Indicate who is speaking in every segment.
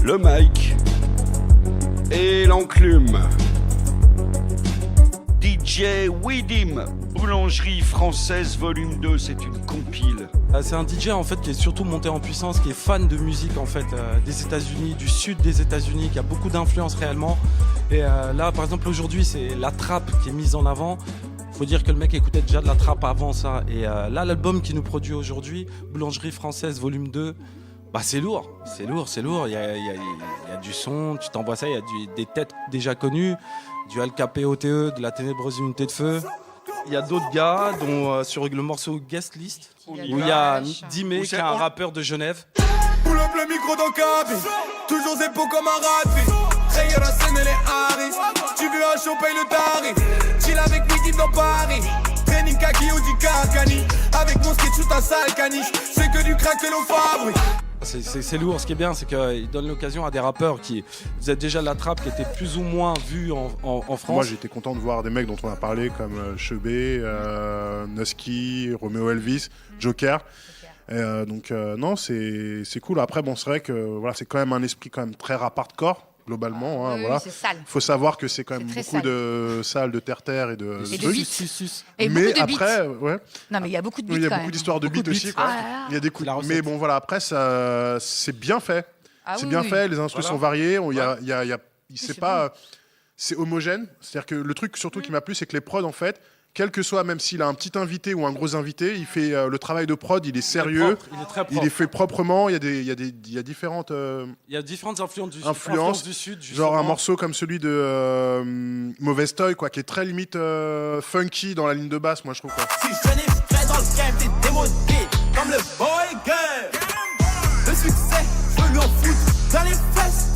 Speaker 1: le mic et l'enclume. DJ Widim, Boulangerie Française Volume 2, c'est une compile.
Speaker 2: C'est un DJ en fait qui est surtout monté en puissance, qui est fan de musique en fait des États-Unis, du sud des États-Unis, qui a beaucoup d'influence réellement. Et là par exemple aujourd'hui c'est la trappe qui est mise en avant. Faut dire que le mec écoutait déjà de la trappe avant ça. Et là l'album qu'il nous produit aujourd'hui, Boulangerie Française Volume 2, bah c'est lourd. Il y a du son, tu t'envoies ça, il y a des têtes déjà connues, du Al Capé OTE, de la Ténébreuse Unité de Feu. Il y a d'autres gars, dont sur le morceau Guest List, où il y a Dimé, qui est un rappeur de Genève.
Speaker 3: Pull up le micro dans cabine, toujours épaux comme un rugby. Rayer la scène et les Harris. Tu veux un show, paye le tarif. Chill avec Widim dans Paris. Training kaki ou du Carcani. Avec mon skate sous ta sale caniche. C'est que du crack que l'on fabrique.
Speaker 2: C'est lourd, ce qui est bien, c'est qu'il donne l'occasion à des rappeurs qui faisaient déjà de la trappe, qui étaient plus ou moins vus en France.
Speaker 4: Moi j'étais content de voir des mecs dont on a parlé comme Chebet, Nusky, Romeo Elvis, Joker. Donc non, c'est cool. Après bon, c'est vrai que voilà, c'est quand même un esprit quand même très rap hardcore globalement.
Speaker 5: Oui,
Speaker 4: voilà.
Speaker 5: c'est sale.
Speaker 4: Faut savoir que c'est quand même beaucoup
Speaker 5: sale.
Speaker 4: de salles de terre et de
Speaker 5: Et de
Speaker 4: trucs.
Speaker 5: beats. Et
Speaker 4: Mais
Speaker 5: beaucoup de
Speaker 4: après,
Speaker 5: beats.
Speaker 4: ouais.
Speaker 5: Non mais il y a beaucoup de beats
Speaker 4: Il y a
Speaker 5: quand
Speaker 4: beaucoup
Speaker 5: même.
Speaker 4: d'histoires de beats aussi. Quoi.
Speaker 5: Ah là là.
Speaker 4: Il y a des coups.
Speaker 2: La recette.
Speaker 4: Mais bon voilà, après ça, c'est bien fait.
Speaker 5: Ah
Speaker 4: C'est
Speaker 5: oui,
Speaker 4: bien
Speaker 5: oui.
Speaker 4: fait. Les instruments
Speaker 2: Voilà.
Speaker 4: sont variés. C'est
Speaker 5: c'est
Speaker 4: pas, c'est homogène. C'est-à-dire que le truc surtout qui m'a plu, c'est que les prods en fait, quel que soit, même s'il a un petit invité ou un gros invité, il fait le travail de prod, il est sérieux,
Speaker 2: Il est très propre.
Speaker 4: il est fait proprement. Il y a différentes
Speaker 2: Il y a différentes influences du sud.
Speaker 4: genre
Speaker 2: justement.
Speaker 4: un morceau comme celui de Mauvaise Toy, quoi, qui est très limite funky dans la ligne de basse, moi je trouve. Quoi.
Speaker 3: Si je n'ai fait dans le game, t'es démodé. Comme le boy game. Le succès, je veux lui en foutre dans les fesses.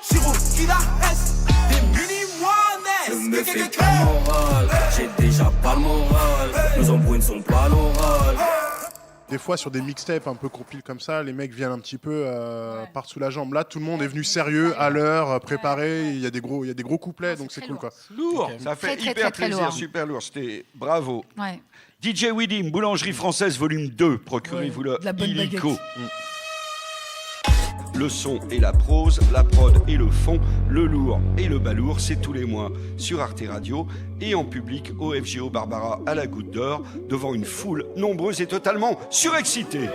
Speaker 3: Chiro, Kida, S. Des mini-moines.
Speaker 6: Ne me fais pas moral, j'ai déjà pas le moral. Nos embrouilles ne sont pas l'oral.
Speaker 4: Des fois sur des mixtapes un peu compiles comme ça, les mecs viennent un petit peu par sous la jambe. Là, tout le monde est venu sérieux, à l'heure, préparé. Il y a des gros couplets, donc c'est cool quoi.
Speaker 1: Lourd, ça fait
Speaker 5: Très,
Speaker 1: hyper
Speaker 5: très
Speaker 1: plaisir,
Speaker 5: lourd.
Speaker 1: super lourd. C'était bravo.
Speaker 5: Ouais.
Speaker 1: DJ Widim, Boulangerie Française Volume 2, procurez-vous-le
Speaker 5: de la bonne
Speaker 1: illico.
Speaker 5: baguette.
Speaker 1: Le son et la prose, la prod et le fond, le lourd et le balourd, c'est tous les mois sur Arte Radio et en public au FGO Barbara à la Goutte d'Or, devant une foule nombreuse et totalement surexcitée.